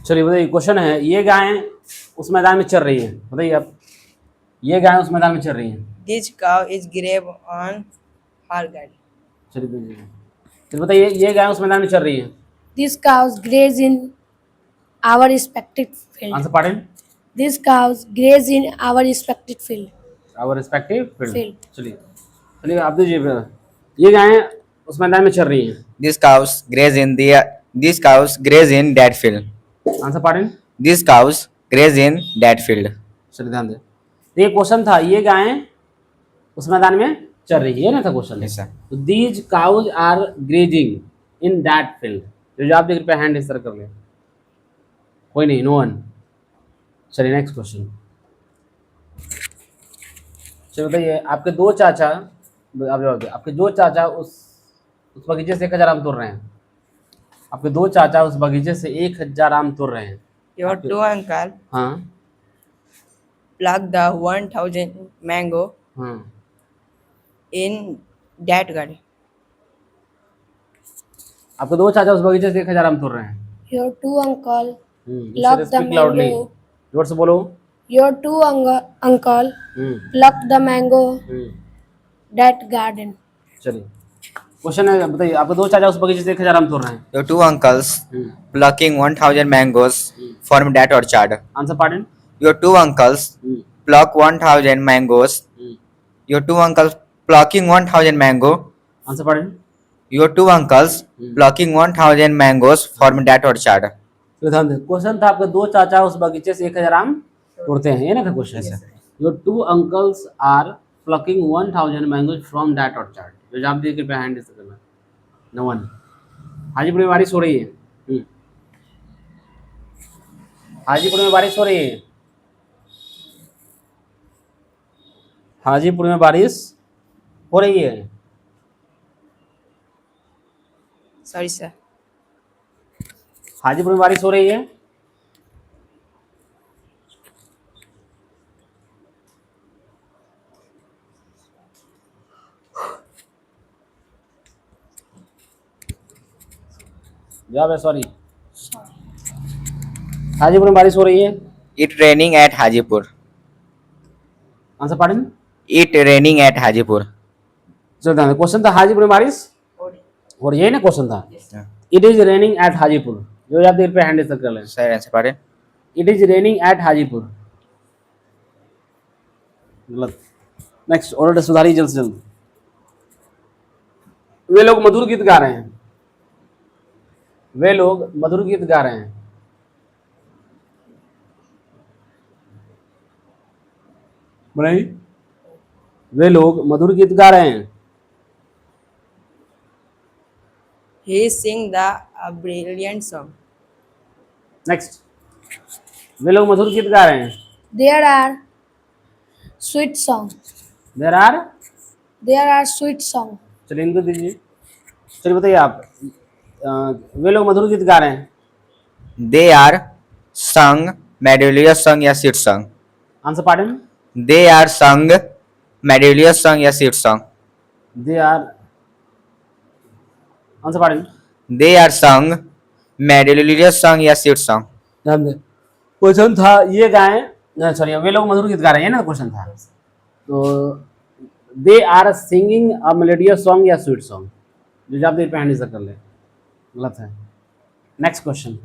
चलिए बताइए, क्वेश्चन है, ये गायें उस मैदान में चल रही हैं, बताइए आप। ये गायें उस मैदान में चल रही हैं। This cow is grave on her guard. चलिए बताइए, फिर बताइए, ये गायें उस मैदान में चल रही हैं। These cows graze in our respected field. Answer pattern. These cows graze in our respected field. Our respective field. Field. चलिए चलिए आप दीजिए फिर। ये गायें उस मैदान में चल रही हैं। These cows graze in that field. Answer pattern. These cows graze in that field. चलिए ध्यान दें, तो ये क्वेश्चन था, ये गायें उस मैदान में चल रही है, ये ना था क्वेश्चन। Yes, sir. तो these cows are grazing in that field. जो जवाब देख पे हैंड इस तरह कर ले, कोई नहीं, नो वन। चलिए नेक्स्ट क्वेश्चन। चलिए बताइए, आपके दो चाचा, आप जवाब दे, आपके दो चाचा उस बगीचे से 1000 आम तोड़ रहे हैं। आपके दो चाचा उस बगीचे से 1000 आम तोड़ रहे हैं। Your two uncle हाँ plucked the 1000 mango हाँ, in that garden. आपके दो चाचा उस बगीचे से 1000 आम तोड़ रहे हैं। Your two uncle इससे plucked the speak loudly, mango. जोर से बोलो। Your two uncle plucked the mango that garden. चलिए क्वेश्चन है, बताइए, आपके दो चाचा उस बगीचे से 1000 आम तोड़ रहे हैं। Your two uncles plucking 1000 mangoes from that orchard. Answer pattern. Your two uncles pluck 1000 mangoes. Your two uncles plucking 1000 mango. Answer pattern. Your two uncles plucking 1000 mangoes from that orchard. तो ध्यान दें, क्वेश्चन था, आपके दो चाचा उस बगीचे से 1000 आम तोड़ते हैं, ये ना था question. Your two uncles are plucking 1000 mangoes from that orchard. जो जवाब दिए कृपया हैंड इस करना, नो वन। हाजीपुर में बारिश हो रही है। हाजीपुर में बारिश हो रही है। हाजीपुर में बारिश हो रही है। Sorry, sir. हाजीपुर में बारिश हो रही है। जवाब है सॉरी। हाजीपुर में बारिश हो रही है। It raining at Hajipur. Answer pattern. It raining at Hajipur. चलो ध्यान दें, क्वेश्चन था हाजीपुर में बारिश हो रही है ना, क्वेश्चन था। It is raining at Hajipur. जो जवाब दिए पे हैंड इस कर लें। Sir, answer pardon. It is raining at Hajipur, गलत। नेक्स्ट, ऑर्डर सुधारिए जल्द से जल्द। वे लोग मधुर गीत गा रहे हैं। वे लोग मधुर गीत गा रहे हैं। बताइए, वे लोग मधुर गीत गा रहे हैं। He sing a brilliant song. Next, वे लोग मधुर गीत गा रहे हैं। There are sweet song. There are. There are sweet song. चलिए इनको दीजिए। चलिए बताइए आप, वे लोग मधुर गीत गा रहे हैं। They are sung melodious song या sweet song. Answer pattern. They are sung melodious song या sweet song. They are, answer pattern. They are sung melodious song या sweet song. ध्यान दें, क्वेश्चन था, ये गाएं, सॉरी, वे लोग मधुर गीत गा रहे हैं ना क्वेश्चन था। तो they are singing a melodious song या स्वीट सॉन्ग। जो जवाब दे पे हैंड इधर कर ले, गलत है। Next question.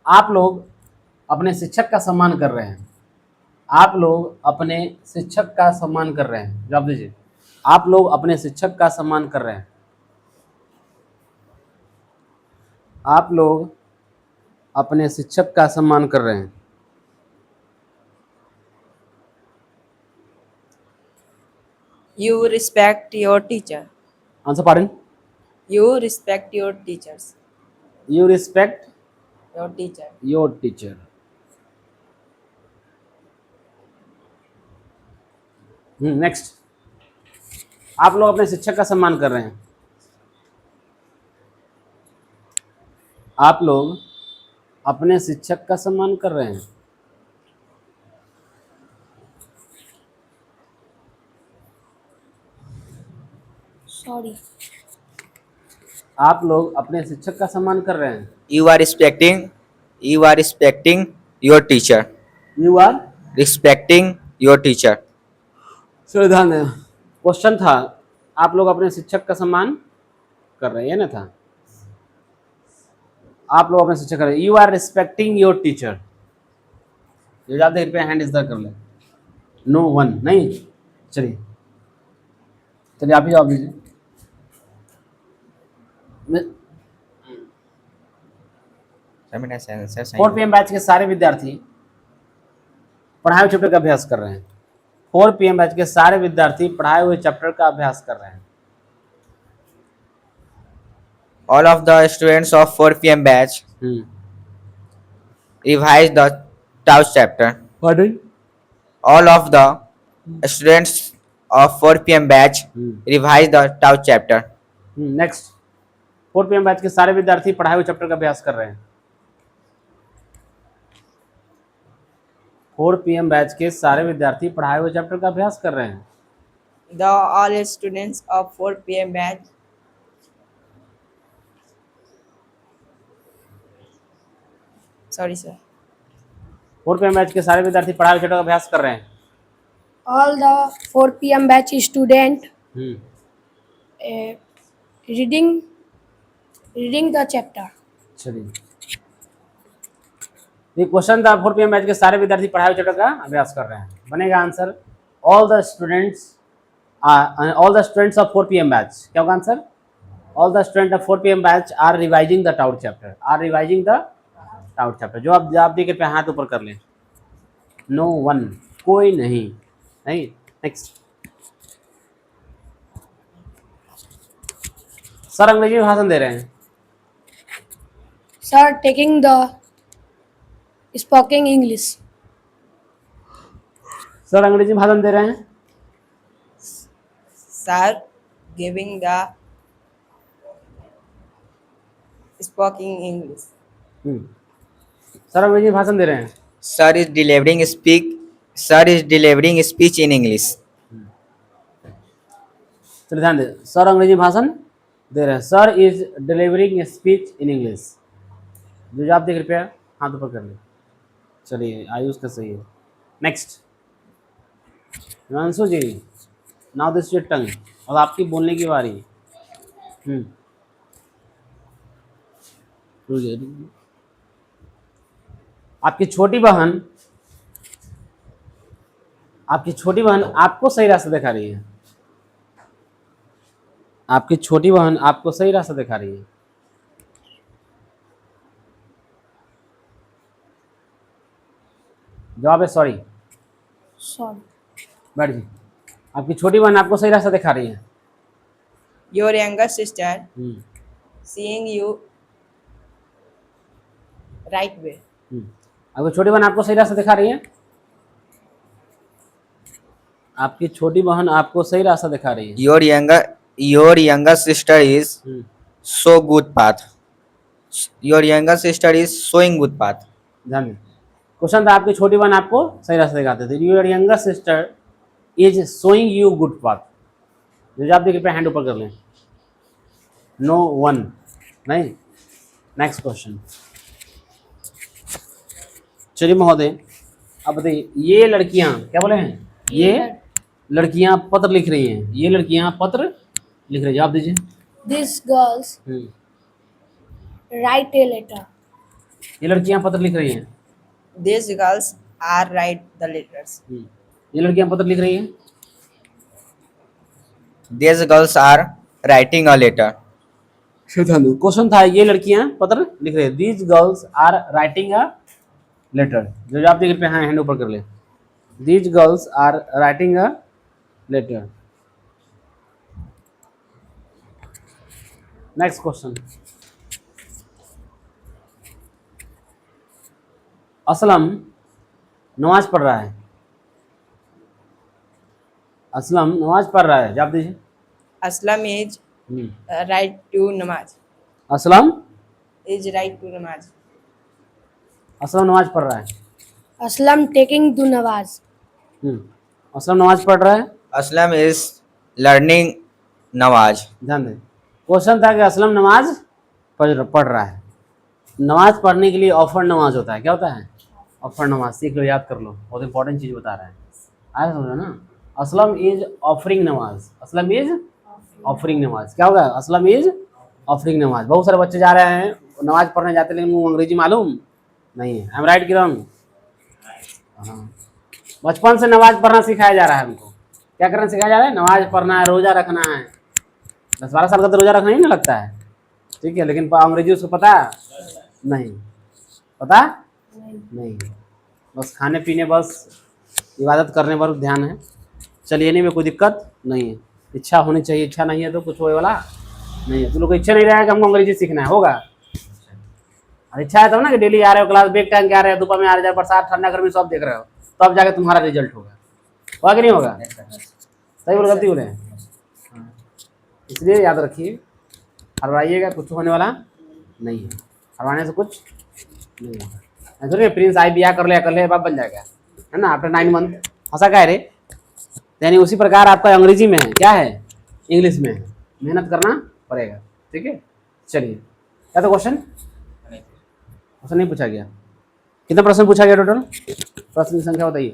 आप लोग अपने शिक्षक का सम्मान कर रहे हैं। आप लोग अपने शिक्षक का सम्मान कर रहे हैं। जवाब दीजिए, आप लोग अपने शिक्षक का सम्मान कर रहे हैं। आप लोग अपने शिक्षक का सम्मान कर रहे हैं। You respect your teacher. Answer pattern. You respect your teachers. You respect Your teacher. Your teacher. Next, आप लोग अपने शिक्षक का सम्मान कर रहे हैं। आप लोग अपने शिक्षक का सम्मान कर रहे हैं। Sorry. आप लोग अपने शिक्षक का सम्मान कर रहे हैं. You are respecting your teacher. You are. Respecting your teacher. चलो ध्यान दें. क्वेश्चन था आप लोग अपने शिक्षक का सम्मान कर रहे हैं, ये ना था. आप लोग अपने शिक्षक कर रहे हैं. You are respecting your teacher. जो जवाब दे कृपया हैंड इधर कर ले. नो वन नहीं. चलिए चलिए आप ही जवाब दीजिए. 4 PM बैच के सारे विद्यार्थी पढ़ाए हुए चैप्टर का अभ्यास कर रहे हैं. 4 PM बैच के सारे विद्यार्थी पढ़ाए हुए चैप्टर का अभ्यास कर रहे हैं. All of the students of 4 PM batch revise the Tao chapter. Pardon? All of the students of 4 PM batch revise the Tao chapter. Next. 4 PM batch के सारे विद्यार्थी पढ़ाए हुए चैप्टर का अभ्यास कर रहे हैं. 4 PM बैच के सारे विद्यार्थी पढ़ाए हुए चैप्टर का अभ्यास कर रहे हैं. The all students of 4 PM batch sorry sir 4 PM batch के सारे विद्यार्थी पढ़ाए हुए चैप्टर का अभ्यास कर रहे हैं. All the 4 PM batch student reading the chapter. चलिए ये क्वेश्चन था. 4 PM बैच के सारे विद्यार्थी पढ़ाए हुए चैप्टर का अभ्यास कर रहे हैं. बनेगा answer all the students of 4 PM batch. क्या होगा answer? All the student of 4 PM batch are revising the taught chapter. Are revising the taught chapter. जो आप जवाब दी कृपया हाथ ऊपर कर लें. नो वन कोई नहीं. नहीं. नेक्स्ट. सर अंग्रेजी में भाषण दे रहे हैं. Sir taking the speaking English. Sir अंग्रेजी में भाषण दे रहे हैं. sir giving the speaking English. Sir अंग्रेजी में भाषण दे रहे हैं. Sir is delivering speech in English. चलिए ध्यान दें. सर अंग्रेजी भाषण दे रहे हैं. Sir is delivering speech in English. जो जवाब दे कृपया हाथ ऊपर कर ले. चलिए आयुष का सही है. Next. Himanshu ji now this your tongue. अब आपकी बोलने की बारी. आपकी छोटी बहन आपको सही रास्ता दिखा रही है. आपकी छोटी बहन आपको सही रास्ता दिखा रही है. जवाब है सॉरी. Sorry. बैठ जी. आपकी छोटी बहन आपको सही रास्ता दिखा रही है. Your younger sister seeing you right way. आपकी छोटी बहन आपको सही रास्ता दिखा रही है. आपकी छोटी बहन आपको सही रास्ता दिखा रही है. Your younger sister is so good path. Your younger sister is showing good path. ध्यान दें. क्वेश्चन था आपकी छोटी बहन आपको सही रास्ता दिखाते थे. Your younger sister is showing you good path. जो जवाब दे कृपया हैंड ऊपर कर लें. नो वन नहीं. Next question. चलिए महोदय अब बताइए. ये लड़कियां क्या बोले हैं? ये लड़कियां पत्र लिख रही हैं. ये लड़कियां पत्र लिख रही हैं. जवाब दीजिए. These girls write a letter. ये लड़कियां पत्र लिख रही हैं. These girls are write the letters. ये लड़कियां पत्र लिख रही हैं. These girls are writing a letter. Question था ये लड़कियां पत्र लिख रही है. These girls are writing a letter. जो जवाब दे कृपया हैंड ऊपर कर ले. These girls are writing a letter. Next question. Aslam नमाज पढ़ रहा है. असलम नमाज पढ़ रहा है. जवाब दीजिए. Aslam is right to namaz. Aslam Is right to namaz. Aslam नमाज पढ़ रहा है. Aslam taking the namaz. Aslam नमाज पढ़ रहा है. Aslam is learning नमाज। ध्यान दें, क्वेश्चन था कि असलम नमाज पढ़ रहा है। नमाज पढ़ने के लिए ऑफर नमाज होता है, क्या होता है? ऑफर नमाज। सीख लो, याद कर लो, बहुत इंपॉर्टेंट चीज़ बता रहा है। आया समझो ना? असलम इज ऑफरिंग नमाज, असलम इज ऑफरिंग नमाज। क्या होगा? असलम इज ऑफरिंग नमाज। बहुत सारे बच्चे जा रहे हैं नमाज पढ़ने जाते हैं, लेकिन वो अंग्रेजी मालूम नहीं है। आई एम राइट किरण? हाँ, बचपन से नमाज पढ़ना सिखाया जा रहा है हमको। क्या करना सिखाया जा रहा है? नमाज पढ़ना है, रोज़ा रखना है। 10-12 साल का तो रोज़ा रखना ही ना लगता है, ठीक है, लेकिन अंग्रेजी उसको पता नहीं, पता नहीं। बस खाने पीने, बस इबादत करने पर ध्यान है। चलिए, नहीं में कोई दिक्कत नहीं है। इच्छा होनी चाहिए, इच्छा नहीं है तो कुछ होए वाला नहीं है। तो लोग को इच्छा नहीं रहेगा कि हमको अंग्रेजी सीखना है, होगा? और इच्छा है तब ना कि डेली आ रहे हो क्लास, ब्रेक टाइम के आ रहे हो, दोपहर में आ रहे हो, बरसात ठंडा गर्मी सब देख रहे हो, तब जाके तुम्हारा रिजल्ट होगा कि नहीं होगा? सही बोल, गलती बोले? इसलिए याद रखिए, हरवाइएगा, कुछ होने वाला नहीं है। हरवाने से कुछ नहीं होगा। थोड़ी प्रिंस आई बिया कर ले बाप बन जाएगा, है ना, आफ्टर 9 मंथ। हंसा क्या है रे? यानी उसी प्रकार आपका अंग्रेजी में है, क्या है? इंग्लिश में है। मेहनत करना पड़ेगा, ठीक है। चलिए, क्या तो क्वेश्चन नहीं पूछा गया? कितना प्रश्न पूछा गया टोटल? प्रश्न की संख्या बताइए।